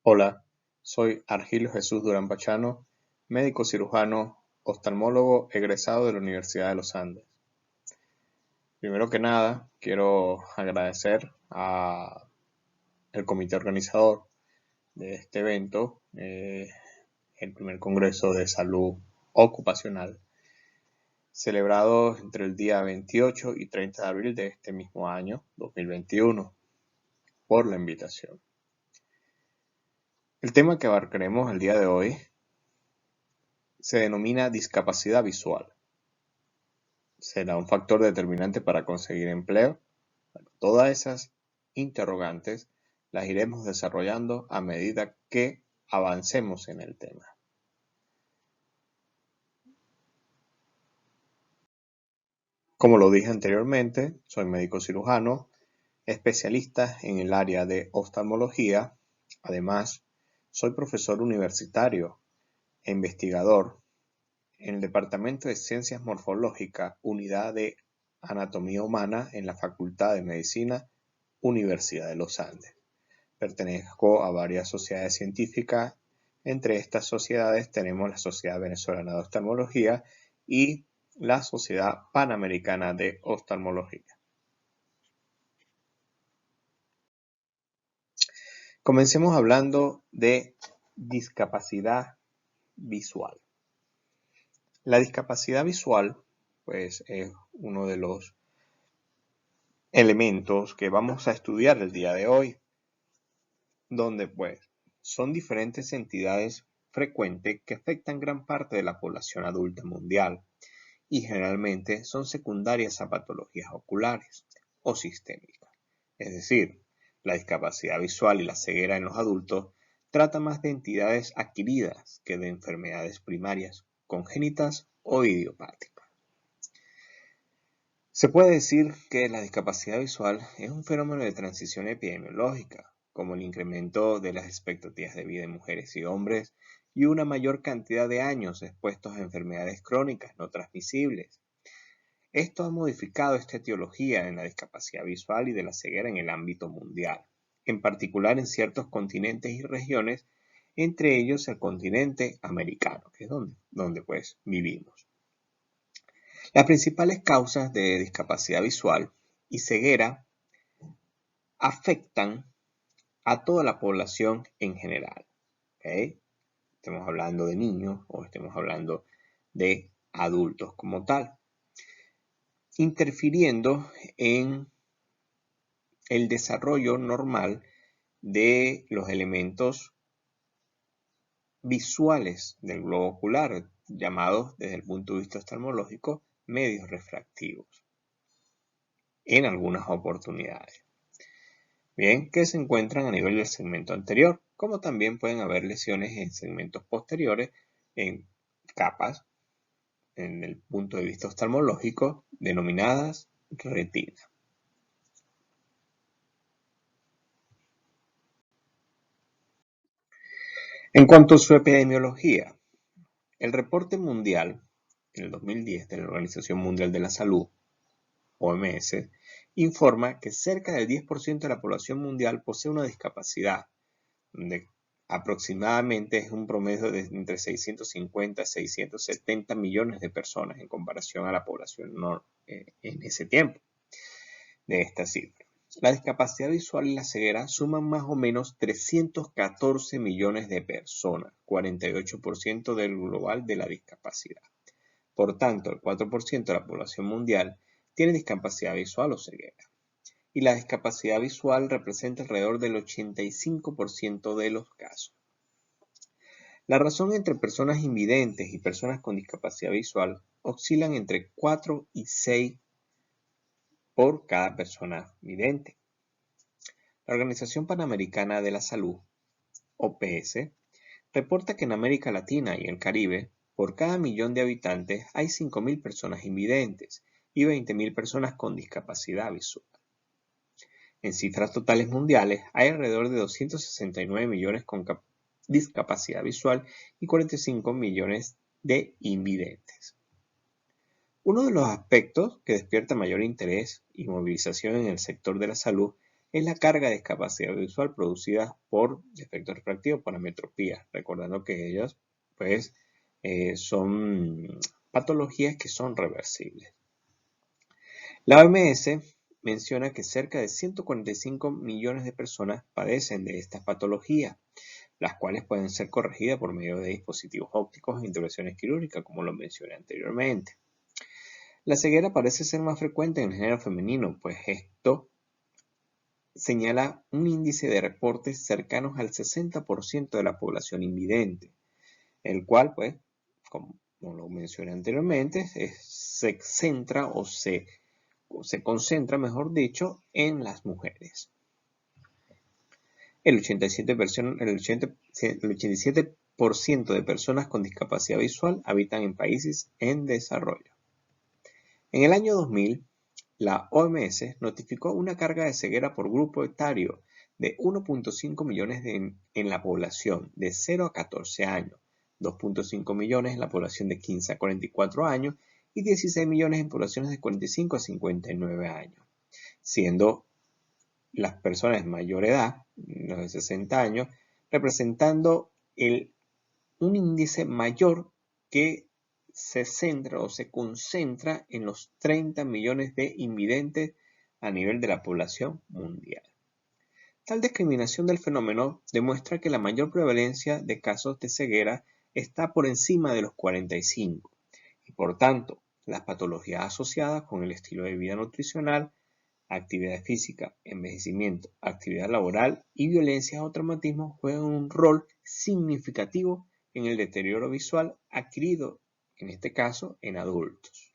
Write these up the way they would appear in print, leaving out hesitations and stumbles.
Hola, soy Argilio Jesús Durán Pachano, médico cirujano, oftalmólogo egresado de la Universidad de los Andes. Primero que nada, quiero agradecer al comité organizador de este evento, el primer Congreso de Salud Ocupacional, celebrado entre el día 28 y 30 de abril de este mismo año, 2021, por la invitación. El tema que abarcaremos el día de hoy se denomina discapacidad visual. ¿Será un factor determinante para conseguir empleo? Bueno, todas esas interrogantes las iremos desarrollando a medida que avancemos en el tema. Como lo dije anteriormente, soy médico cirujano, especialista en el área de oftalmología. Además, soy profesor universitario e investigador en el Departamento de Ciencias Morfológicas, Unidad de Anatomía Humana en la Facultad de Medicina, Universidad de los Andes. Pertenezco a varias sociedades científicas. Entre estas sociedades tenemos la Sociedad Venezolana de Oftalmología y la Sociedad Panamericana de Oftalmología. Comencemos hablando de discapacidad visual. La discapacidad visual, pues, es uno de los elementos que vamos a estudiar el día de hoy, donde pues son diferentes entidades frecuentes que afectan gran parte de la población adulta mundial y generalmente son secundarias a patologías oculares o sistémicas. Es decir, la discapacidad visual y la ceguera en los adultos trata más de entidades adquiridas que de enfermedades primarias, congénitas o idiopáticas. Se puede decir que la discapacidad visual es un fenómeno de transición epidemiológica, como el incremento de las expectativas de vida en mujeres y hombres y una mayor cantidad de años expuestos a enfermedades crónicas no transmisibles. Esto ha modificado esta etiología en la discapacidad visual y de la ceguera en el ámbito mundial, en particular en ciertos continentes y regiones, entre ellos el continente americano, que es donde pues vivimos. Las principales causas de discapacidad visual y ceguera afectan a toda la población en general. ¿Okay? Estemos hablando de niños o estemos hablando de adultos como tal, interfiriendo en el desarrollo normal de los elementos visuales del globo ocular, llamados desde el punto de vista oftalmológico medios refractivos, en algunas oportunidades. Bien, que se encuentran a nivel del segmento anterior, como también pueden haber lesiones en segmentos posteriores, en capas, en el punto de vista oftalmológico, denominadas retina. En cuanto a su epidemiología, el reporte mundial en el 2010 de la Organización Mundial de la Salud, OMS, informa que cerca del 10% de la población mundial posee una discapacidad, de aproximadamente es un promedio de entre 650 a 670 millones de personas en comparación a la población en ese tiempo de esta cifra. La discapacidad visual y la ceguera suman más o menos 314 millones de personas, 48% del global de la discapacidad. Por tanto, el 4% de la población mundial tiene discapacidad visual o ceguera. Y la discapacidad visual representa alrededor del 85% de los casos. La razón entre personas invidentes y personas con discapacidad visual oscilan entre 4 y 6 por cada persona vidente. La Organización Panamericana de la Salud, OPS, reporta que en América Latina y el Caribe, por cada millón de habitantes hay 5.000 personas invidentes y 20.000 personas con discapacidad visual. En cifras totales mundiales, hay alrededor de 269 millones con discapacidad visual y 45 millones de invidentes. Uno de los aspectos que despierta mayor interés y movilización en el sector de la salud es la carga de discapacidad visual producida por defectos refractivos, por ametropía, recordando que ellas pues son patologías que son reversibles. La OMS menciona que cerca de 145 millones de personas padecen de esta patología, las cuales pueden ser corregidas por medio de dispositivos ópticos e intervenciones quirúrgicas, como lo mencioné anteriormente. La ceguera parece ser más frecuente en el género femenino, pues esto señala un índice de reportes cercanos al 60% de la población invidente, el cual, pues, como lo mencioné anteriormente, se centra o se concentra, mejor dicho, en las mujeres. El 87% de personas con discapacidad visual habitan en países en desarrollo. En el año 2000, la OMS notificó una carga de ceguera por grupo etario de 1.5 millones en la población de 0 a 14 años, 2.5 millones en la población de 15 a 44 años y 16 millones en poblaciones de 45 a 59 años, siendo las personas de mayor edad, los de 60 años, representando un índice mayor que se centra o se concentra en los 30 millones de invidentes a nivel de la población mundial. Tal discriminación del fenómeno demuestra que la mayor prevalencia de casos de ceguera está por encima de los 45 y por tanto las patologías asociadas con el estilo de vida nutricional, actividad física, envejecimiento, actividad laboral y violencia o traumatismo juegan un rol significativo en el deterioro visual adquirido, en este caso, en adultos.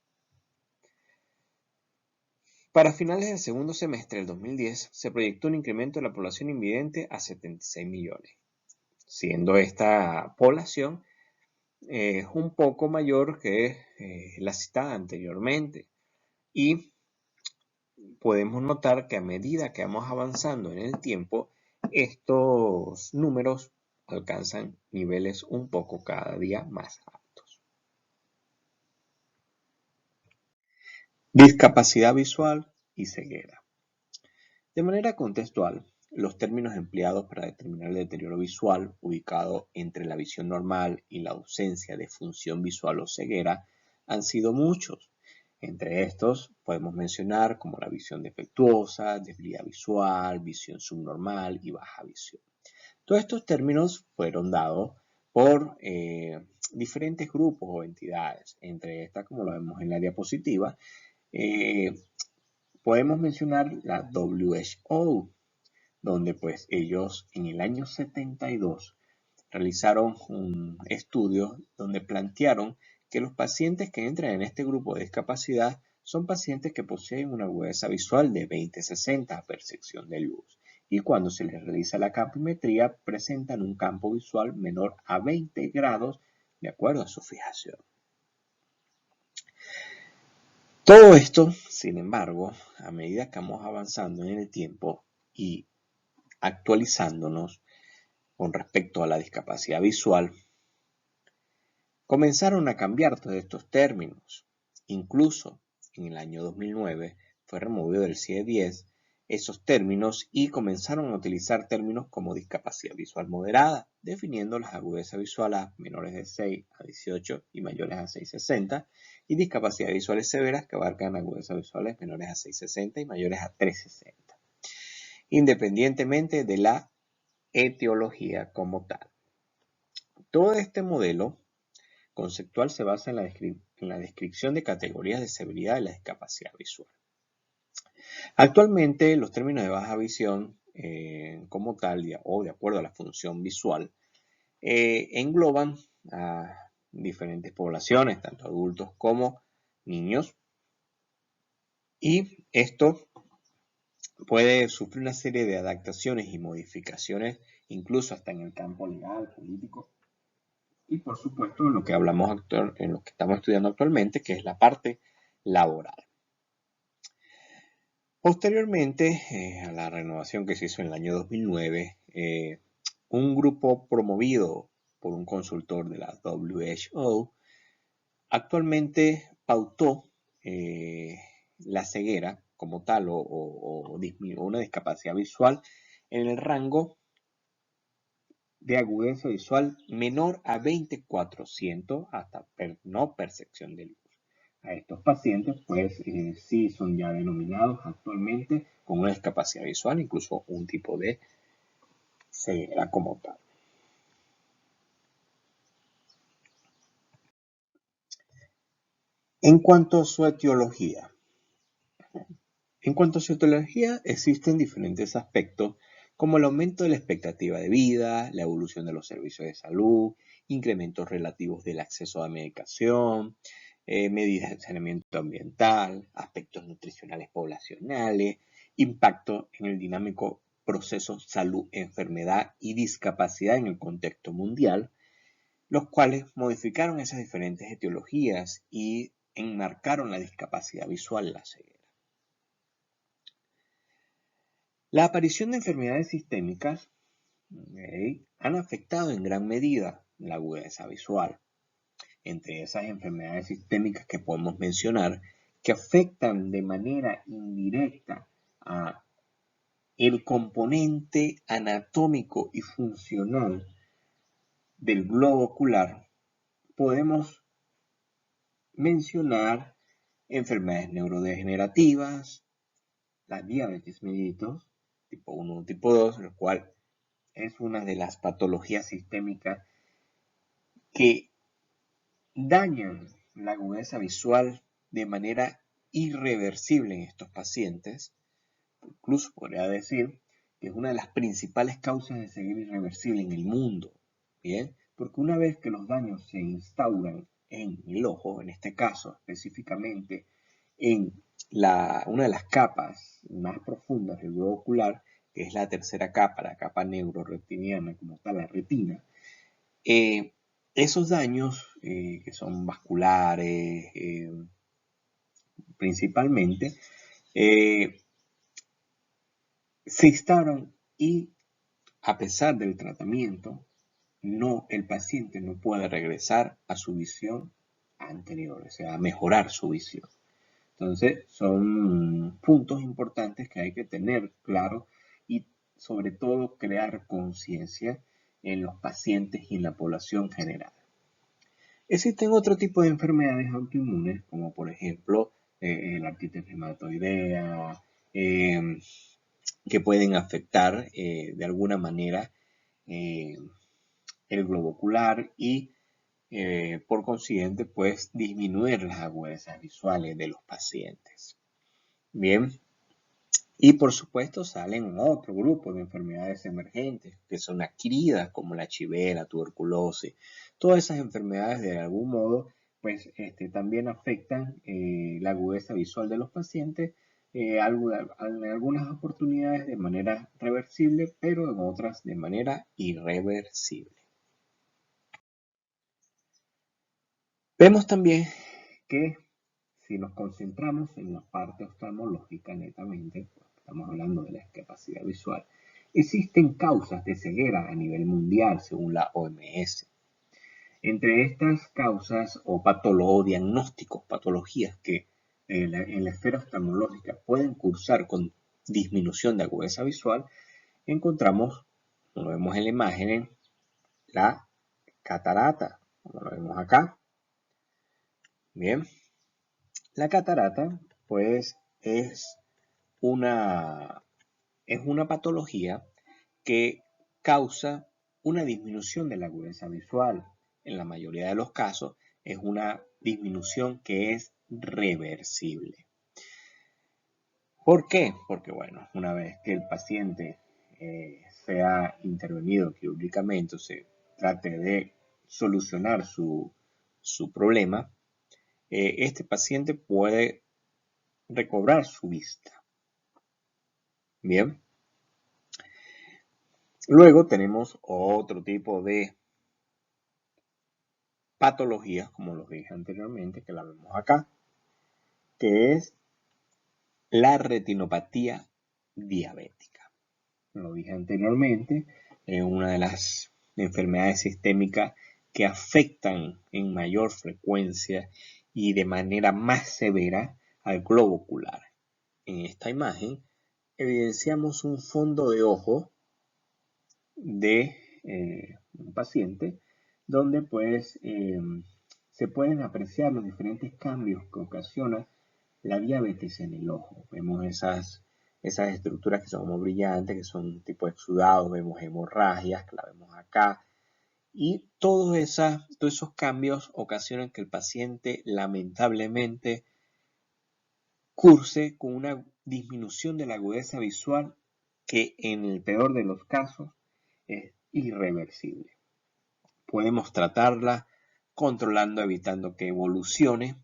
Para finales del segundo semestre del 2010, se proyectó un incremento de la población invidente a 76 millones, siendo esta población un poco mayor que la citada anteriormente. Y podemos notar que a medida que vamos avanzando en el tiempo, estos números alcanzan niveles un poco cada día más altos. Discapacidad visual y ceguera. De manera contextual, los términos empleados para determinar el deterioro visual, ubicado entre la visión normal y la ausencia de función visual o ceguera, han sido muchos. Entre estos podemos mencionar como la visión defectuosa, debilidad visual, visión subnormal y baja visión. Todos estos términos fueron dados por diferentes grupos o entidades. Entre estas, como lo vemos en la diapositiva, podemos mencionar la WHO, donde pues ellos en el año 72 realizaron un estudio donde plantearon que los pacientes que entran en este grupo de discapacidad son pacientes que poseen una agudeza visual de 20-60 a percepción de luz y cuando se les realiza la campimetría presentan un campo visual menor a 20 grados de acuerdo a su fijación. Todo esto, sin embargo, a medida que vamos avanzando en el tiempo y actualizándonos con respecto a la discapacidad visual, comenzaron a cambiar todos estos términos. Incluso en el año 2009 fue removido del CIE-10 esos términos y comenzaron a utilizar términos como discapacidad visual moderada, definiendo las agudezas visuales a menores de 6 a 18 y mayores a 660, y discapacidades visuales severas que abarcan agudezas visuales menores a 660 y mayores a 360, independientemente de la etiología como tal. Todo este modelo conceptual se basa en la descripción de categorías de severidad de la discapacidad visual. Actualmente, los términos de baja visión como tal o de acuerdo a la función visual engloban a diferentes poblaciones, tanto adultos como niños, y esto puede sufrir una serie de adaptaciones y modificaciones, incluso hasta en el campo legal, político, y por supuesto en lo que en lo que estamos estudiando actualmente, que es la parte laboral. Posteriormente, a la renovación que se hizo en el año 2009, un grupo promovido por un consultor de la WHO actualmente pautó la ceguera como tal o una discapacidad visual en el rango de agudeza visual menor a 2400 hasta no percepción de luz. A estos pacientes, pues sí son ya denominados actualmente con una discapacidad visual, incluso un tipo de ceguera como tal. En cuanto a su etiología, existen diferentes aspectos como el aumento de la expectativa de vida, la evolución de los servicios de salud, incrementos relativos del acceso a medicación, medidas de saneamiento ambiental, aspectos nutricionales poblacionales, impacto en el dinámico proceso salud, enfermedad y discapacidad en el contexto mundial, los cuales modificaron esas diferentes etiologías y enmarcaron la discapacidad visual, la ceguera. La aparición de enfermedades sistémicas han afectado en gran medida la agudeza visual. Entre esas enfermedades sistémicas que podemos mencionar, que afectan de manera indirecta a el componente anatómico y funcional del globo ocular, podemos mencionar enfermedades neurodegenerativas, la diabetes mellitus, tipo 1 o tipo 2, el cual es una de las patologías sistémicas que dañan la agudeza visual de manera irreversible en estos pacientes. Incluso podría decir que es una de las principales causas de ceguera irreversible en el mundo. ¿Bien? Porque una vez que los daños se instauran en el ojo, en este caso específicamente en una de las capas más profundas del globo ocular, que es la tercera capa, la capa neuroreptiliana, como tal, la retina, esos daños que son vasculares principalmente, se instauran y a pesar del tratamiento, el paciente no puede regresar a su visión anterior, o sea, a mejorar su visión. Entonces, son puntos importantes que hay que tener claro y sobre todo crear conciencia en los pacientes y en la población general. Existen otro tipo de enfermedades autoinmunes, como por ejemplo la artritis reumatoidea, que pueden afectar de alguna manera el globo ocular y por consiguiente pues disminuir las agudezas visuales de los pacientes. Bien, y por supuesto salen otro grupo de enfermedades emergentes que son adquiridas como la chivera, tuberculosis. Todas esas enfermedades de algún modo pues también afectan la agudeza visual de los pacientes en algunas oportunidades de manera reversible, pero en otras de manera irreversible. Vemos también que si nos concentramos en la parte oftalmológica netamente, estamos hablando de la discapacidad visual, existen causas de ceguera a nivel mundial según la OMS. Entre estas causas o diagnósticos, patologías que en la esfera oftalmológica pueden cursar con disminución de agudeza visual, encontramos, como lo vemos en la imagen, la catarata, como lo vemos acá. Bien, la catarata pues es una patología que causa una disminución de la agudeza visual. En la mayoría de los casos es una disminución que es reversible. ¿Por qué? Porque bueno, una vez que el paciente sea intervenido quirúrgicamente o se trate de solucionar su problema, este paciente puede recobrar su vista. Bien. Luego tenemos otro tipo de patologías, como lo dije anteriormente, que la vemos acá, que es la retinopatía diabética. Lo dije anteriormente, es una de las enfermedades sistémicas que afectan en mayor frecuencia y de manera más severa al globo ocular. en esta imagen evidenciamos un fondo de ojo de un paciente donde pues se pueden apreciar los diferentes cambios que ocasiona la diabetes en el ojo. Vemos esas estructuras que son como brillantes, que son tipo exudados, vemos hemorragias, que la vemos acá, y todos esos cambios ocasionan que el paciente lamentablemente curse con una disminución de la agudeza visual que en el peor de los casos es irreversible. Podemos tratarla controlando, evitando que evolucione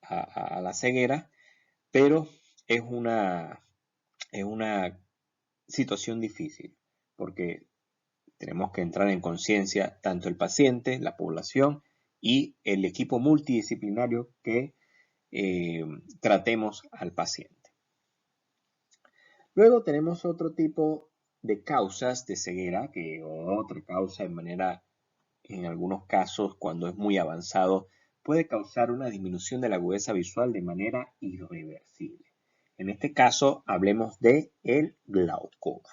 a la ceguera, pero es una situación difícil porque tenemos que entrar en conciencia tanto el paciente, la población y el equipo multidisciplinario que tratemos al paciente. Luego tenemos otro tipo de causas de ceguera, o otra causa en algunos casos, cuando es muy avanzado, puede causar una disminución de la agudeza visual de manera irreversible. En este caso, hablemos de el glaucoma.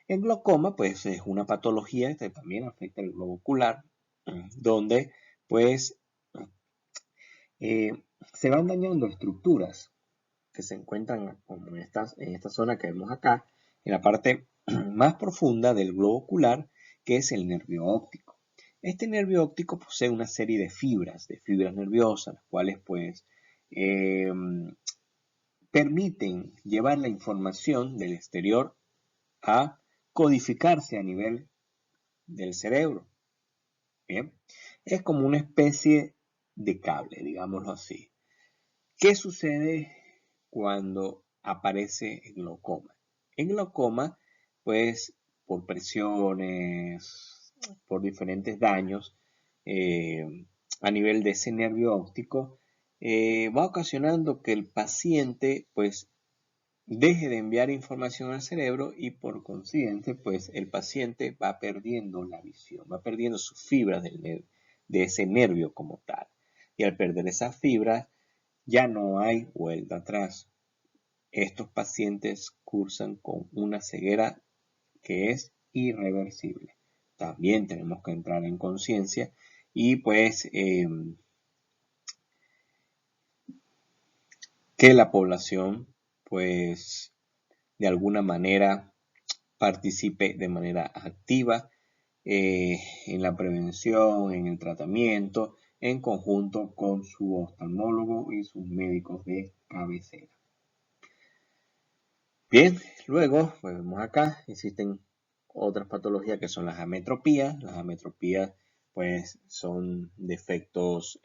El glaucoma, pues, es una patología que también afecta el globo ocular, donde, pues, se van dañando estructuras que se encuentran como en esta zona que vemos acá, en la parte más profunda del globo ocular, que es el nervio óptico. Este nervio óptico posee una serie de fibras nerviosas, las cuales pues permiten llevar la información del exterior a codificarse a nivel del cerebro. Bien, es como una especie de cable, digámoslo así. ¿Qué sucede cuando aparece el glaucoma? El glaucoma, pues, por presiones, por diferentes daños a nivel de ese nervio óptico, va ocasionando que el paciente, pues, deje de enviar información al cerebro y por consiguiente, pues, el paciente va perdiendo la visión, va perdiendo sus fibras de ese nervio como tal. Y al perder esas fibras, ya no hay vuelta atrás. Estos pacientes cursan con una ceguera que es irreversible. También tenemos que entrar en conciencia y pues que la población pues de alguna manera participe de manera activa en la prevención, en el tratamiento, en conjunto con su oftalmólogo y sus médicos de cabecera. Bien, luego, pues vemos acá, existen otras patologías que son las ametropías. Las ametropías, pues, son defectos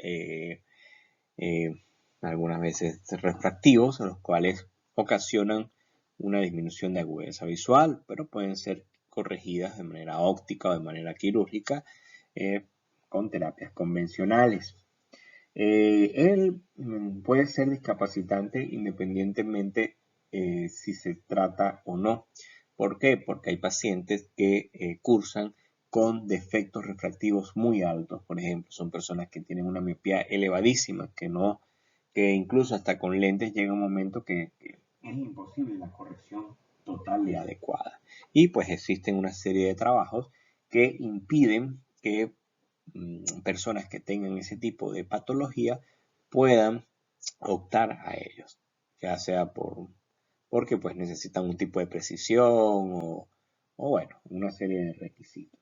algunas veces refractivos, en los cuales ocasionan una disminución de agudeza visual, pero pueden ser corregidas de manera óptica o de manera quirúrgica con terapias convencionales. Él puede ser discapacitante independientemente si se trata o no. ¿Por qué? Porque hay pacientes que cursan con defectos refractivos muy altos. Por ejemplo, son personas que tienen una miopía elevadísima, que incluso hasta con lentes llega un momento que es imposible la corrección total y adecuada. Y pues existen una serie de trabajos que impiden que personas que tengan ese tipo de patología puedan optar a ellos, ya sea porque pues necesitan un tipo de precisión o bueno, una serie de requisitos.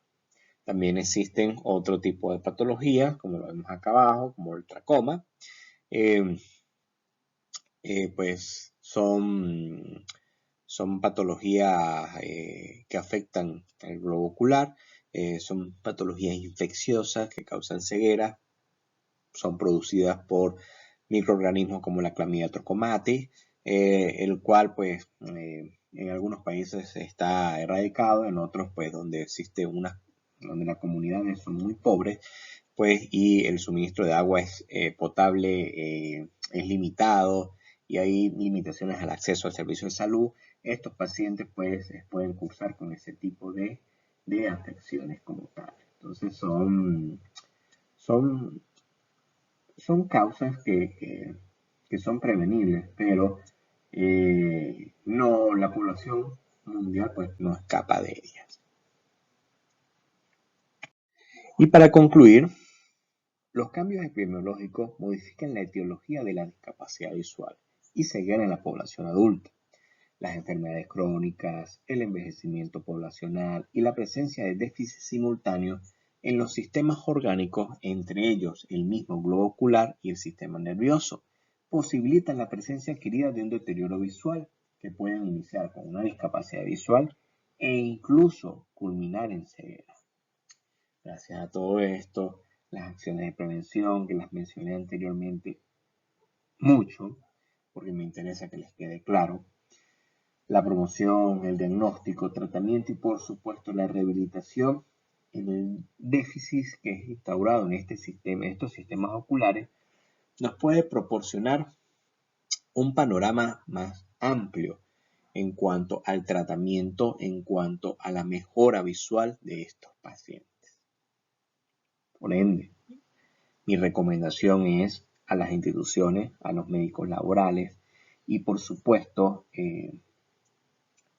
También existen otro tipo de patologías, como lo vemos acá abajo, como el tracoma, pues son patologías que afectan el globo ocular, son patologías infecciosas que causan ceguera, son producidas por microorganismos como la Chlamydia trachomatis, el cual pues en algunos países está erradicado, en otros pues donde donde las comunidades son muy pobres, pues y el suministro de agua es potable, es limitado y hay limitaciones al acceso al servicio de salud. Estos pacientes pues pueden cursar con ese tipo de afecciones como tal. Entonces son causas que son prevenibles, pero no, la población mundial pues no escapa de ellas. Y para concluir, los cambios epidemiológicos modifican la etiología de la discapacidad visual y ceguera en la población adulta. Las enfermedades crónicas, el envejecimiento poblacional y la presencia de déficits simultáneos en los sistemas orgánicos, entre ellos el mismo globo ocular y el sistema nervioso, posibilitan la presencia adquirida de un deterioro visual que pueden iniciar con una discapacidad visual e incluso culminar en ceguera. Gracias a todo esto, las acciones de prevención que las mencioné anteriormente mucho, porque me interesa que les quede claro, la promoción, el diagnóstico, tratamiento y por supuesto la rehabilitación en el déficit que es instaurado en estos sistemas oculares, nos puede proporcionar un panorama más amplio en cuanto al tratamiento, en cuanto a la mejora visual de estos pacientes. Por ende, mi recomendación es a las instituciones, a los médicos laborales y por supuesto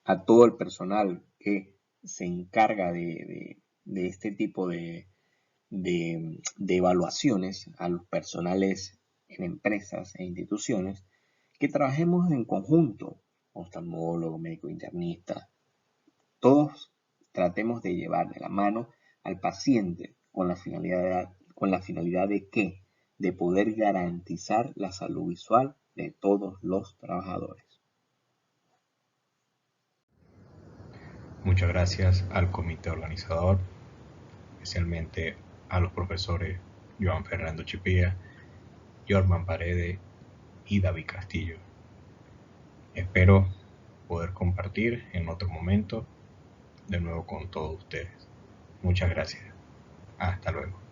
a todo el personal que se encarga de este tipo de evaluaciones, a los personales en empresas e instituciones, que trabajemos en conjunto, oftalmólogo, médico internista, todos tratemos de llevar de la mano al paciente con la finalidad de qué, de poder garantizar la salud visual de todos los trabajadores. Muchas gracias al comité organizador, especialmente a los profesores Joan Fernando Chipía, Jorman Paredes y David Castillo. Espero poder compartir en otro momento de nuevo con todos ustedes. Muchas gracias. Hasta luego.